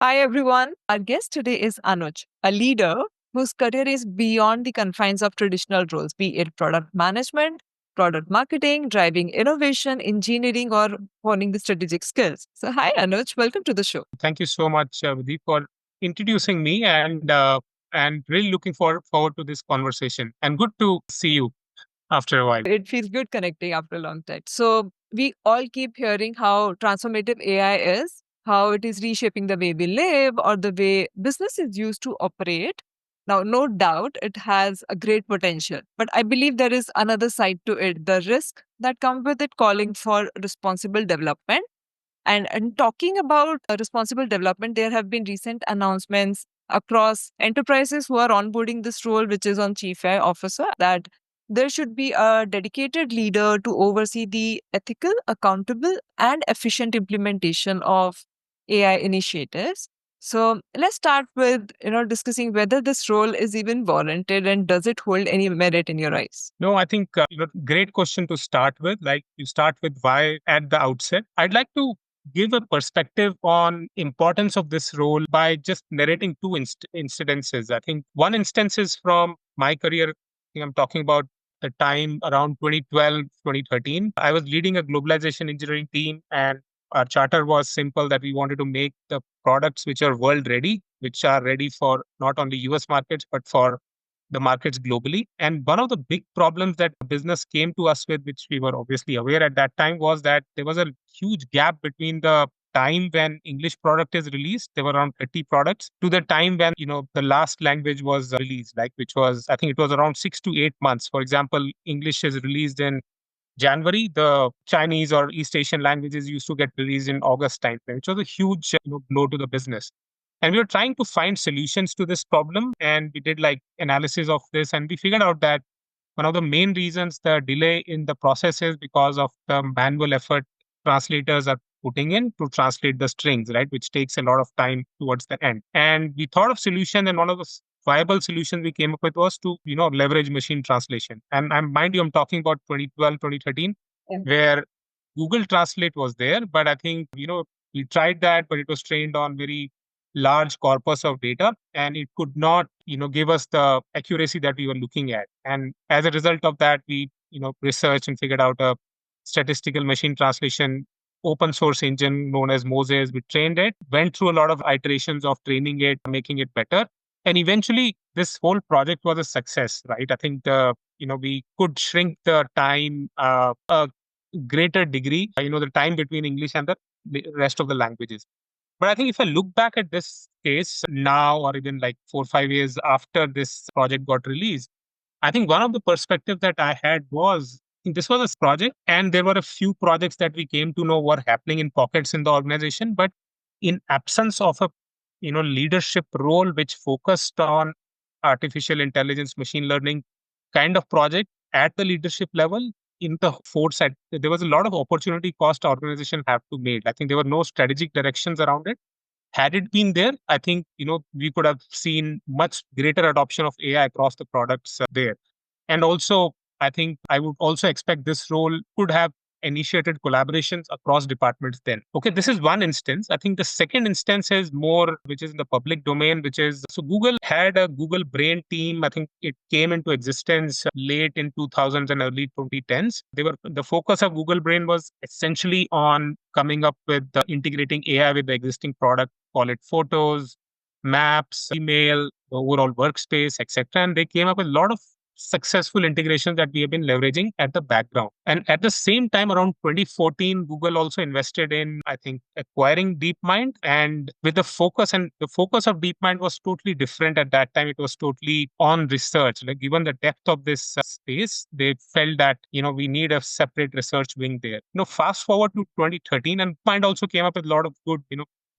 Hi, everyone. Our guest today is Anuj, a leader whose career is beyond the confines of traditional roles, be it product management, product marketing, driving innovation, engineering, or honing the strategic skills. So, hi, Anuj. Welcome to the show. Thank you so much, Vidhi, for introducing me and really looking forward to this conversation. And good to see you after a while. It feels good connecting after a long time. So, we all keep hearing how transformative AI is, how it is reshaping the way we live or the way business is used to operate. Now, no doubt it has a great potential, but I believe there is another side to it, the risk that comes with it, calling for responsible development. And talking about responsible development, there have been recent announcements across enterprises who are onboarding this role, which is on Chief AI Officer, that there should be a dedicated leader to oversee the ethical, accountable, and efficient implementation of AI initiatives. So let's start with discussing whether this role is even warranted and does it hold any merit in your eyes. No, I think great question to start with. Like you start with why at the outset. I'd like to give a perspective on importance of this role by just narrating two incidences. I think one instance is from my career. I think I'm talking about the time around 2012, 2013. I was leading a globalization engineering team, and our charter was simple that we wanted to make the products which are world ready, which are ready for not only US markets, but for the markets globally. And one of the big problems that business came to us with, which we were obviously aware at that time, was that there was a huge gap between the time when English product is released, there were around 30 products, to the time when, the last language was released, like which was, I think it was around 6 to 8 months. For example, English is released in January, the Chinese or East Asian languages used to get released in August timeframe, which was a huge blow to the business. And we were trying to find solutions to this problem. And we did like analysis of this. And we figured out that one of the main reasons the delay in the process is because of the manual effort translators are putting in to translate the strings, right? Which takes a lot of time towards the end. And we thought of solution, and one of the viable solutions we came up with was to, leverage machine translation. And mind you, I'm talking about 2012, 2013, Yeah. where Google Translate was there, but I think, we tried that, but it was trained on very large corpus of data, and it could not give us the accuracy that we were looking at. And as a result of that, we researched and figured out a statistical machine translation open source engine known as Moses. We trained it, went through a lot of iterations of training it, making it better, and eventually this whole project was a success, right? I think we could shrink the time a greater degree, the time between English and the rest of the languages. But I think if I look back at this case now, or even like 4 or 5 years after this project got released, I think one of the perspectives that I had was this was a project, and there were a few projects that we came to know were happening in pockets in the organization. But in absence of a leadership role which focused on artificial intelligence, machine learning kind of project at the leadership level, in the foresight, there was a lot of opportunity cost organization have to make. I think there were no strategic directions around it. Had it been there, I think we could have seen much greater adoption of AI across the products there. And also, I think I would also expect this role could have initiated collaborations across departments then. Okay, this is one instance. I think the second instance is more, which is in the public domain, which is so Google had a Google Brain team. I think it came into existence late in 2000s and early 2010s. The focus of Google Brain was essentially on coming up with integrating AI with the existing product, call it photos, maps, email, overall workspace, etc. And they came up with a lot of successful integrations that we have been leveraging at the background. And at the same time, around 2014, Google also invested in, I think, acquiring DeepMind. And with the focus of DeepMind was totally different at that time. It was totally on research. Like, given the depth of this space, they felt that, we need a separate research wing there. Fast forward to 2013, and Mind also came up with a lot of good,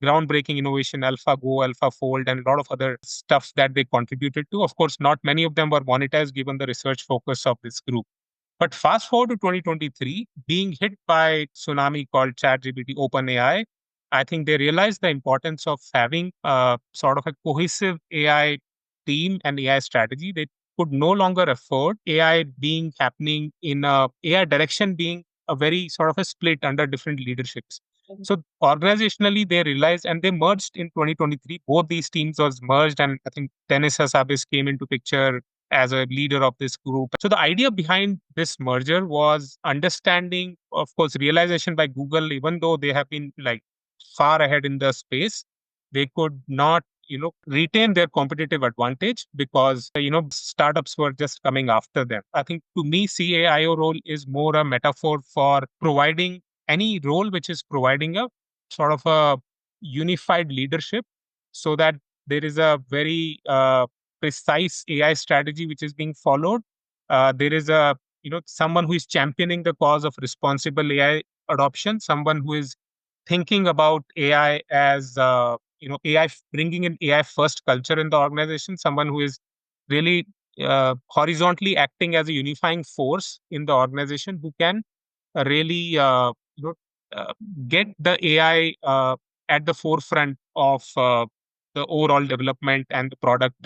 groundbreaking innovation, AlphaGo, AlphaFold, and a lot of other stuff that they contributed to. Of course, not many of them were monetized given the research focus of this group. But fast forward to 2023, being hit by tsunami called ChatGPT OpenAI, I think they realized the importance of having sort of a cohesive AI team and AI strategy. They could no longer afford AI direction being a very sort of a split under different leaderships. So organizationally, they realized and they merged in 2023. Both these teams was merged, and I think Dennis Hassabis came into picture as a leader of this group. So the idea behind this merger was understanding, of course, realization by Google, even though they have been like far ahead in the space, they could not retain their competitive advantage because startups were just coming after them. I think to me CAIO role is more a metaphor for providing any role which is providing a sort of a unified leadership so that there is a very precise AI strategy which is being followed. There is a someone who is championing the cause of responsible AI adoption, someone who is thinking about AI as AI, bringing in AI first culture in the organization, someone who is really horizontally acting as a unifying force in the organization who can really you know uh, get the AI at the forefront of the overall development and the product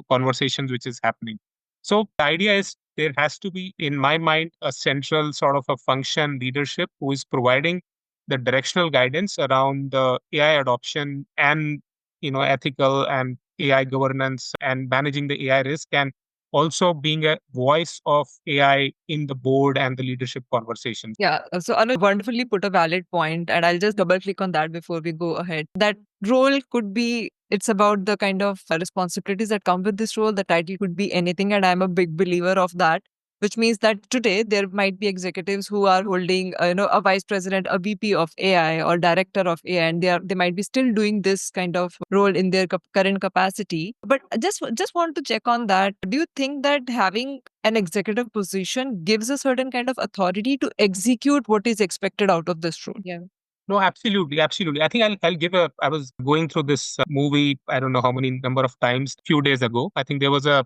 conversations which is happening. So the idea is there has to be, in my mind, a central sort of a function leadership who is providing the directional guidance around the AI adoption and ethical and AI governance and managing the AI risk, and also being a voice of AI in the board and the leadership conversations. Yeah. So Anuj wonderfully put a valid point, and I'll just double click on that before we go ahead. That role could be, it's about the kind of responsibilities that come with this role. The title could be anything, and I'm a big believer of that. Which means that today there might be executives who are holding, a vice president, a VP of AI or director of AI, and they might be still doing this kind of role in their current capacity. But just want to check on that. Do you think that having an executive position gives a certain kind of authority to execute what is expected out of this role? Yeah. No, absolutely, absolutely. I think I'll give a. I was going through this movie. I don't know how many number of times. Few days ago, I think there was a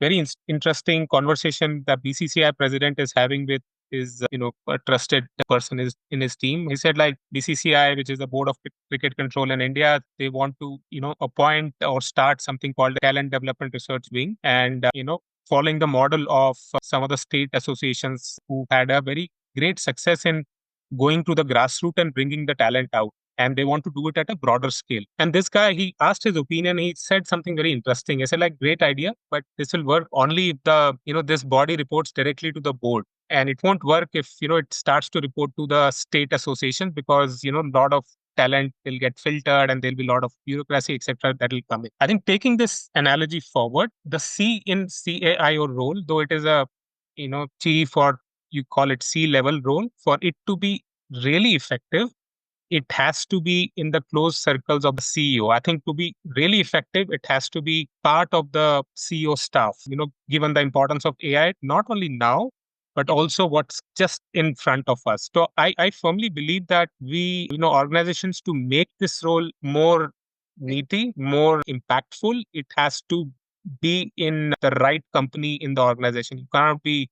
very interesting conversation that BCCI president is having with his a trusted person is in his team. He said like BCCI, which is the Board of Cricket Control in India, they want to appoint or start something called the Talent Development Research Wing, and following the model of some of the state associations who had a very great success in going to the grassroots and bringing the talent out. And they want to do it at a broader scale. And this guy, he asked his opinion. He said something very interesting. He said, like, great idea, but this will work only if this body reports directly to the board. And it won't work if, it starts to report to the state association because, a lot of talent will get filtered and there'll be a lot of bureaucracy, etc. that will come in. I think taking this analogy forward, the C in CAIO role, though it is a, chief or you call it C level role, for it to be really effective, it has to be in the close circles of the CEO. I think to be really effective, it has to be part of the CEO staff, given the importance of AI, not only now, but also what's just in front of us. So I firmly believe that we, organizations to make this role more meaty, more impactful, it has to be in the right company in the organization. You cannot be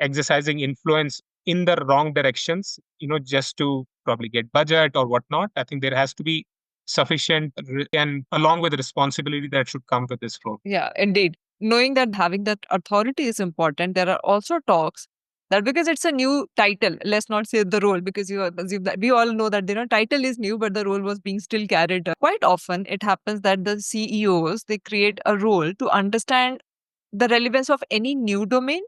exercising influence in the wrong directions, just to probably get budget or whatnot. I think there has to be sufficient and along with the responsibility that should come with this role. Yeah, indeed. Knowing that having that authority is important, there are also talks that because it's a new title, let's not say the role, because you assume that we all know that title is new, but the role was being still carried. Quite often, it happens that the CEOs they create a role to understand the relevance of any new domain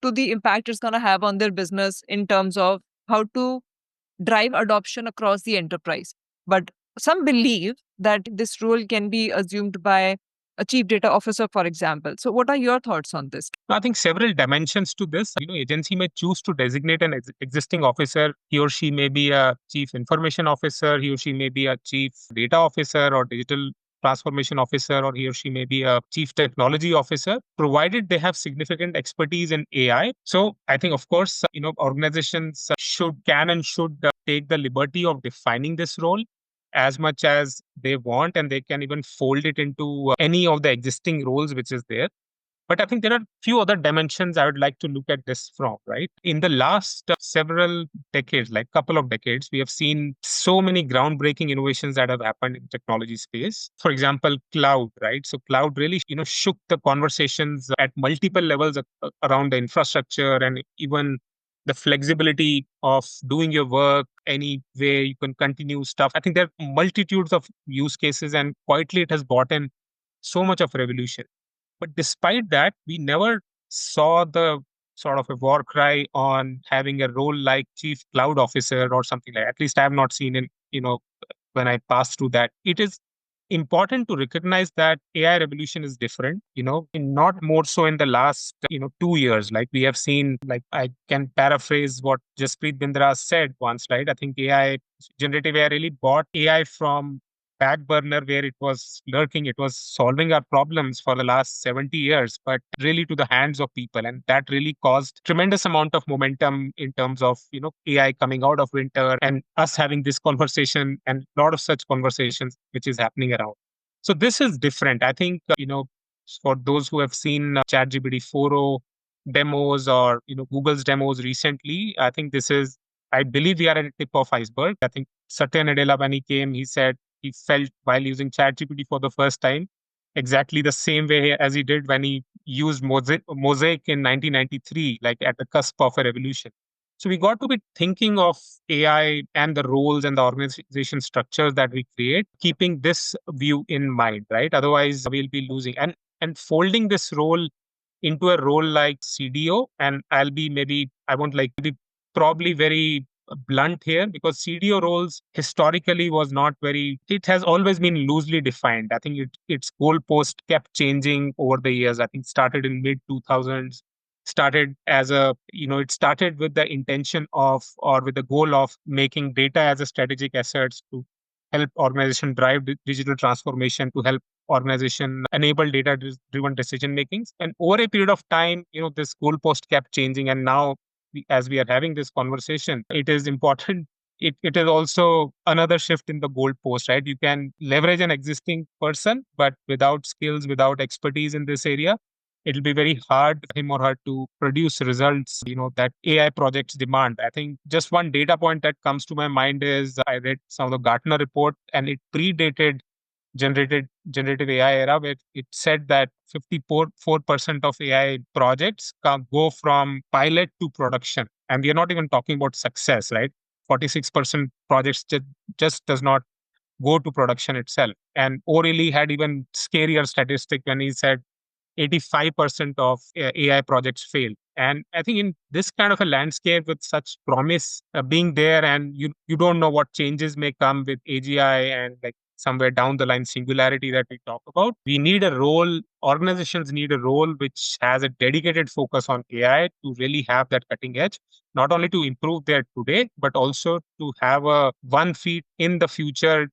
to the impact it's going to have on their business in terms of how to drive adoption across the enterprise. But some believe that this role can be assumed by a chief data officer, for example. So, what are your thoughts on this? I think several dimensions to this. Agency may choose to designate an existing officer. He or she may be a chief information officer. He or she may be a chief data officer or digital transformation officer, or he or she may be a chief technology officer, provided they have significant expertise in AI. So I think, of course, organizations can and should take the liberty of defining this role as much as they want, and they can even fold it into any of the existing roles which is there. But I think there are few other dimensions I would like to look at this from, right? In the last several decades, like couple of decades, we have seen so many groundbreaking innovations that have happened in technology space. For example, cloud, right? So cloud really, shook the conversations at multiple levels around the infrastructure and even the flexibility of doing your work any way you can continue stuff. I think there are multitudes of use cases, and quietly it has brought in so much of revolution. But despite that, we never saw the sort of a war cry on having a role like chief cloud officer or something like. At least I have not seen in, when I pass through that. It is important to recognize that AI revolution is different, not more so in the last, 2 years. Like we have seen, like I can paraphrase what Jasprit Bindra said once, right? I think generative AI really bought AI from back burner where it was lurking. It was solving our problems for the last 70 years, but really to the hands of people. And that really caused tremendous amount of momentum in terms of, AI coming out of winter and us having this conversation and a lot of such conversations which is happening around. So this is different. I think, for those who have seen ChatGPT 4.0 demos or, Google's demos recently, I think I believe we are at the tip of iceberg. I think Satya Nadella, when he came, he said he felt while using ChatGPT for the first time exactly the same way as he did when he used Mosaic in 1993, like at the cusp of a revolution. So we got to be thinking of AI and the roles and the organization structures that we create, keeping this view in mind, right? Otherwise, we'll be losing. And folding this role into a role like CDO, and I won't like be probably very blunt here, because CDO roles historically was not very, it has always been loosely defined. I think its goalpost kept changing over the years. I think started in mid 2000s, started as it started with the intention of, or with the goal of making data as a strategic asset to help organization drive digital transformation, to help organization enable data driven decision makings. And over a period of time, this goalpost kept changing. And now, as we are having this conversation, it is important. It is also another shift in the goalpost, right? You can leverage an existing person, but without skills, without expertise in this area, it'll be very hard for him or her to produce results, that AI projects demand. I think just one data point that comes to my mind is I read some of the Gartner report, and it predated generative AI era, where it said that 54% of AI projects can go from pilot to production. And we are not even talking about success, right? 46% projects just does not go to production itself. And O'Reilly had even scarier statistic when he said 85% of AI projects fail. And I think in this kind of a landscape with such promise being there, and you don't know what changes may come with AGI and like somewhere down the line singularity that we talk about, we need a role. Organizations need a role which has a dedicated focus on AI to really have that cutting edge, not only to improve their today, but also to have a one feet in the future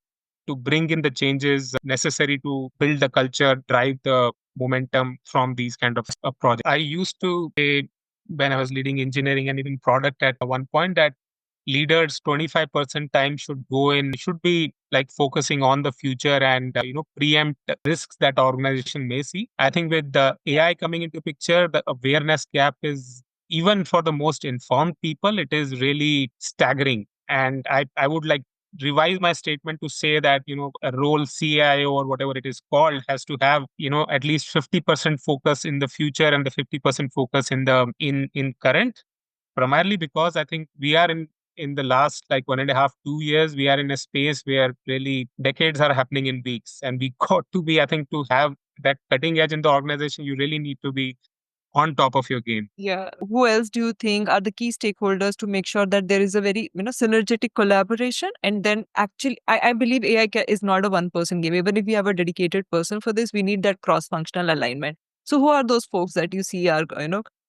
to bring in the changes necessary to build the culture, drive the momentum from these kind of projects. I used to say when I was leading engineering and even product at one point that leaders 25% time should be like focusing on the future and preempt risks that organization may see. I think with the AI coming into picture, the awareness gap is, even for the most informed people, it is really staggering. And I would like revise my statement to say that a role CIO or whatever it is called has to have at least 50% focus in the future and the 50% focus in current, primarily because I think we are in the last like 1.5 2 years, we are in a space where really decades are happening in weeks, and we got to be, I think, to have that cutting edge in the organization, you really need to be on top of your game. Yeah. Who else do you think are the key stakeholders to make sure that there is a very, synergetic collaboration? And then actually, I believe AI is not a one person game. Even if we have a dedicated person for this, we need that cross functional alignment. So who are those folks that you see are,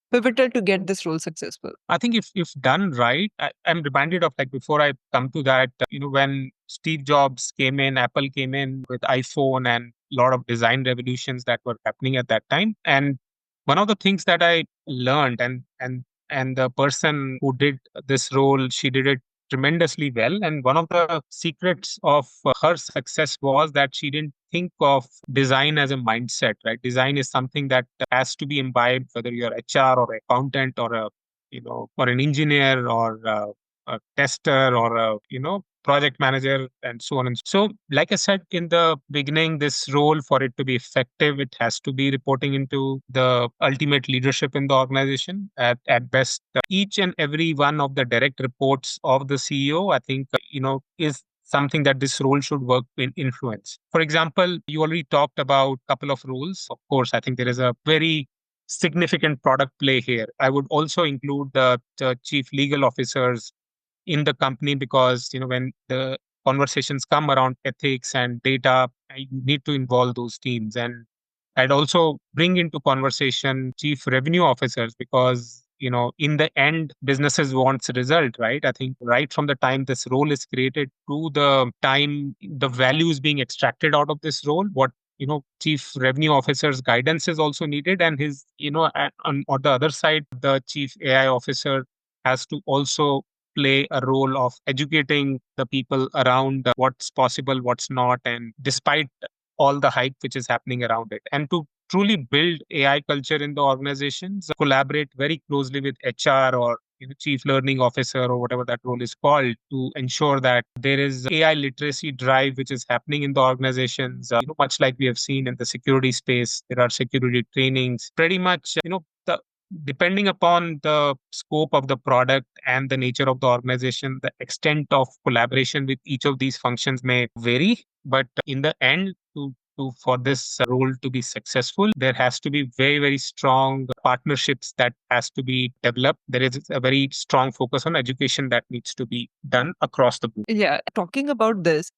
pivotal to get this role successful? I think if done right, I'm reminded of, like, before I come to that, when Steve Jobs came in, Apple came in with iPhone and a lot of design revolutions that were happening at that time. And one of the things that I learned, and the person who did this role, she did it tremendously well. And one of the secrets of her success was that she didn't think of design as a mindset, right? Design is something that has to be imbibed, whether you're HR or accountant or or an engineer or a tester or a project manager, and so on. And so, like I said in the beginning, this role, for it to be effective, it has to be reporting into the ultimate leadership in the organization. At best, each and every one of the direct reports of the CEO, I think, is something that this role should work in influence. For example, you already talked about a couple of roles. Of course, I think there is a very significant product play here. I would also include the chief legal officers in the company, because when the conversations come around ethics and data, I need to involve those teams. And I'd also bring into conversation chief revenue officers, because in the end, businesses wants result, right? I think right from the time this role is created to the time the value is being extracted out of this role, what chief revenue officer's guidance is also needed. And his on the other side, the chief AI officer has to also play a role of educating the people around what's possible, what's not, and despite all the hype which is happening around it. And to truly build AI culture in the organizations, collaborate very closely with HR or chief learning officer or whatever that role is called, to ensure that there is AI literacy drive which is happening in the organizations. Much like we have seen in the security space, there are security trainings. Pretty much, the depending upon the scope of the product and the nature of the organization, the extent of collaboration with each of these functions may vary. But in the end, for this role to be successful, there has to be very, very strong partnerships that has to be developed. There is a very strong focus on education that needs to be done across the board. Yeah, talking about this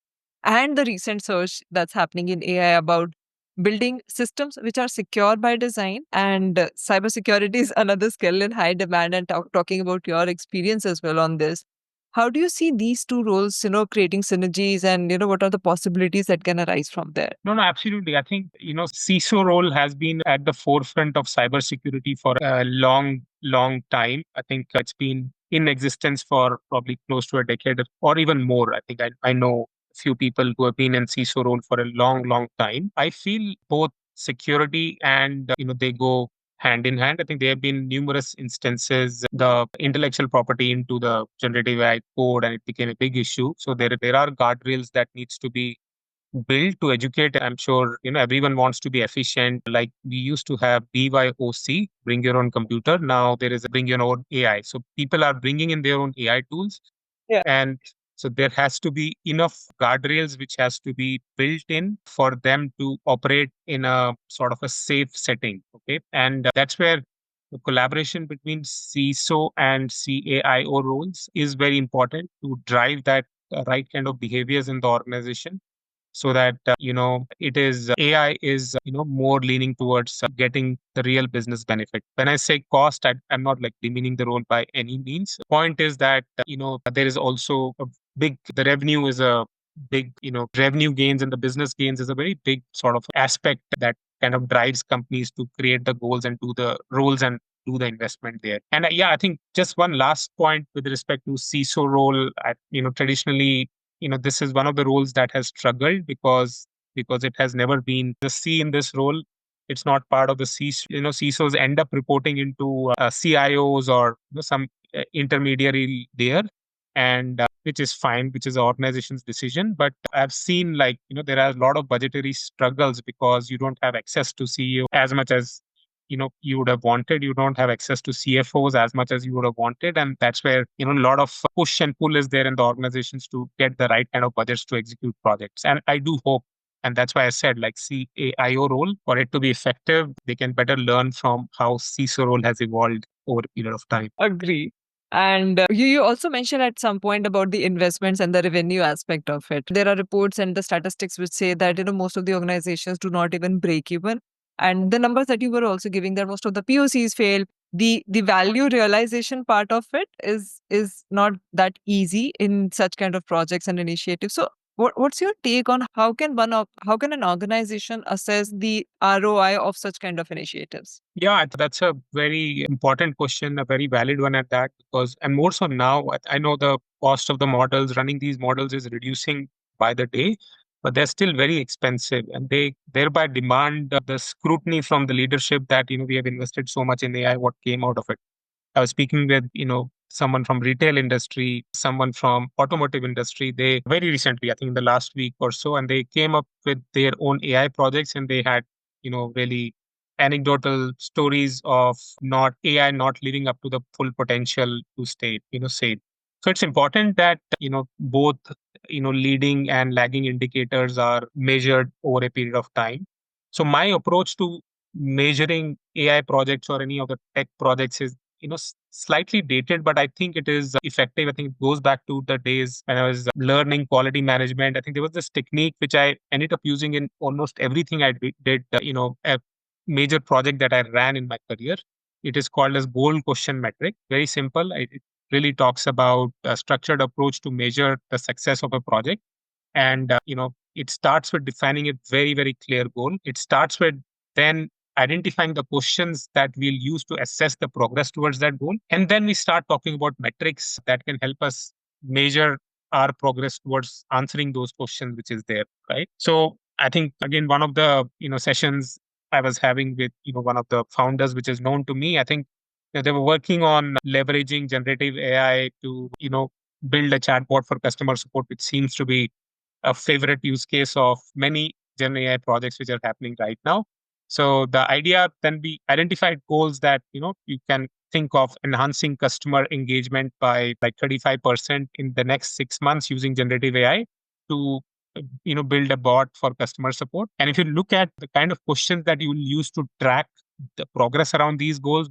and the recent search that's happening in AI about building systems which are secure by design, and cybersecurity is another skill in high demand, and talking about your experience as well on this. How do you see these two roles, creating synergies, and what are the possibilities that can arise from there? No, no, absolutely. I think, CISO role has been at the forefront of cybersecurity for a long, long time. I think it's been in existence for probably close to a decade or even more. I think I know a few people who have been in CISO role for a long, long time. I feel both security and, they go hand in hand. I think there have been numerous instances, the intellectual property into the generative AI code, and it became a big issue. So there are guardrails that needs to be built to educate. I'm sure everyone wants to be efficient. Like we used to have BYOC, bring your own computer. Now there is a bring your own AI. So people are bringing in their own AI tools, Yeah. and so there has to be enough guardrails which has to be built in for them to operate in a sort of a safe setting. Okay, and that's where the collaboration between CISO and CAIO roles is very important to drive that right kind of behaviors in the organization, so that it is AI is more leaning towards getting the real business benefit. When I say cost, I'm not like demeaning the role by any means. The point is that there is also a big the revenue is a big revenue gains, and the business gains is a very big sort of aspect that kind of drives companies to create the goals and do the roles and do the investment there. And yeah, I think just one last point with respect to CISO role. Traditionally, this is one of the roles that has struggled, because it has never been the C in this role. It's not part of the C. CISOs end up reporting into CIOs or some intermediary there, and which is fine, which is the organization's decision. But I've seen, like, there are a lot of budgetary struggles because you don't have access to CEO as much as you would have wanted. You don't have access to CFOs as much as you would have wanted, and that's where a lot of push and pull is there in the organizations to get the right kind of budgets to execute projects. And I do hope, and that's why I said, like, CAIO role, for it to be effective, they can better learn from how CISO role has evolved over a period of time. Agree. And you also mentioned at some point about the investments and the revenue aspect of it. There are reports and the statistics which say that most of the organizations do not even break even. And the numbers that you were also giving, that most of the POCs fail. The value realization part of it is not that easy in such kind of projects and initiatives. So what's your take on how can an organization assess the ROI of such kind of initiatives? Yeah, that's a very important question, a very valid one at that, because, and more so now, I know the cost of the models, running these models is reducing by the day, but they're still very expensive, and they thereby demand the scrutiny from the leadership that, we have invested so much in AI, what came out of it. I was speaking with, someone from retail industry, someone from automotive industry. They very recently, I think in the last week or so, and they came up with their own AI projects, and they had, really anecdotal stories of not AI not living up to the full potential to stay, say. So it's important that, both, leading and lagging indicators are measured over a period of time. So my approach to measuring AI projects or any of the tech projects is, slightly dated, but I think it is effective. I think it goes back to the days when I was learning quality management. I think there was this technique which I ended up using in almost everything I did, a major project that I ran in my career. It is called as goal question metric. Very simple. It really talks about a structured approach to measure the success of a project. And it starts with defining a very, very clear goal. It starts with then identifying the questions that we'll use to assess the progress towards that goal, and then we start talking about metrics that can help us measure our progress towards answering those questions which is there, right? So I think, again, one of the sessions I was having with one of the founders, which is known to me, I think they were working on leveraging generative AI to build a chatbot for customer support, which seems to be a favorite use case of many Gen AI projects which are happening right now. So the idea, then we identified goals that you can think of enhancing customer engagement by like 35% in the next 6 months using generative AI to build a bot for customer support. And if you look at the kind of questions that you will use to track the progress around these goals,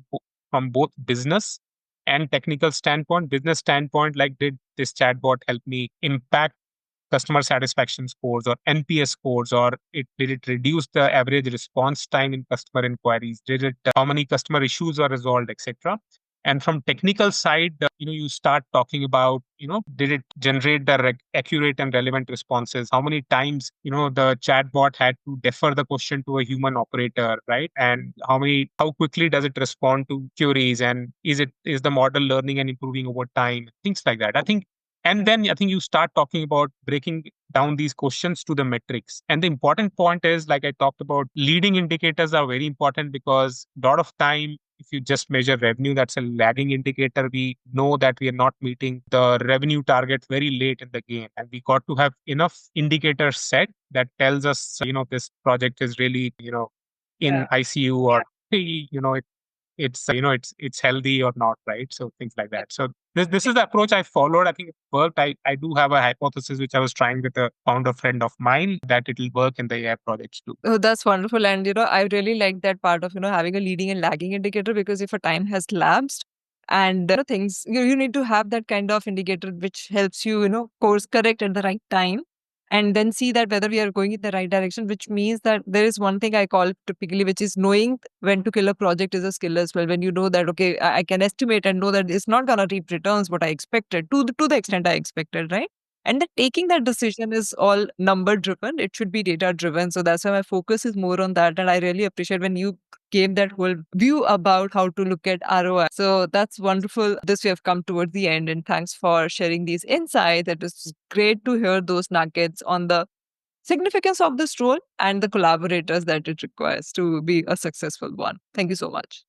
from both business and technical standpoint, business standpoint, like, did this chatbot help me impact customer satisfaction scores or NPS scores, or did it reduce the average response time in customer inquiries? Did it how many customer issues are resolved, etc. And from technical side, you start talking about, did it generate the accurate and relevant responses? How many times, the chatbot had to defer the question to a human operator, right? And how quickly does it respond to queries? And is the model learning and improving over time? Things like that. And then I think you start talking about breaking down these questions to the metrics. And the important point is, like I talked about, leading indicators are very important, because a lot of time, if you just measure revenue, that's a lagging indicator. We know that we are not meeting the revenue target very late in the game. And we got to have enough indicators set that tells us, this project is really, in ICU, or, it's healthy or not, right? So things like that. So this is the approach I followed. I think it worked. I do have a hypothesis which I was trying with a founder friend of mine, that it will work in the AI projects too. Oh, that's wonderful. And, I really like that part of, having a leading and lagging indicator, because if a time has lapsed and things, you need to have that kind of indicator which helps you, course correct at the right time, and then see that whether we are going in the right direction, which means that there is one thing I call typically, which is knowing when to kill a project is a skill as well. When you know that, okay, I can estimate and know that it's not going to reap returns what I expected to the extent I expected, right? And then taking that decision is all number driven. It should be data driven. So that's why my focus is more on that. And I really appreciate when you gave that whole view about how to look at ROI. So that's wonderful. This we have come towards the end. And thanks for sharing these insights. It was great to hear those nuggets on the significance of this role and the collaborators that it requires to be a successful one. Thank you so much.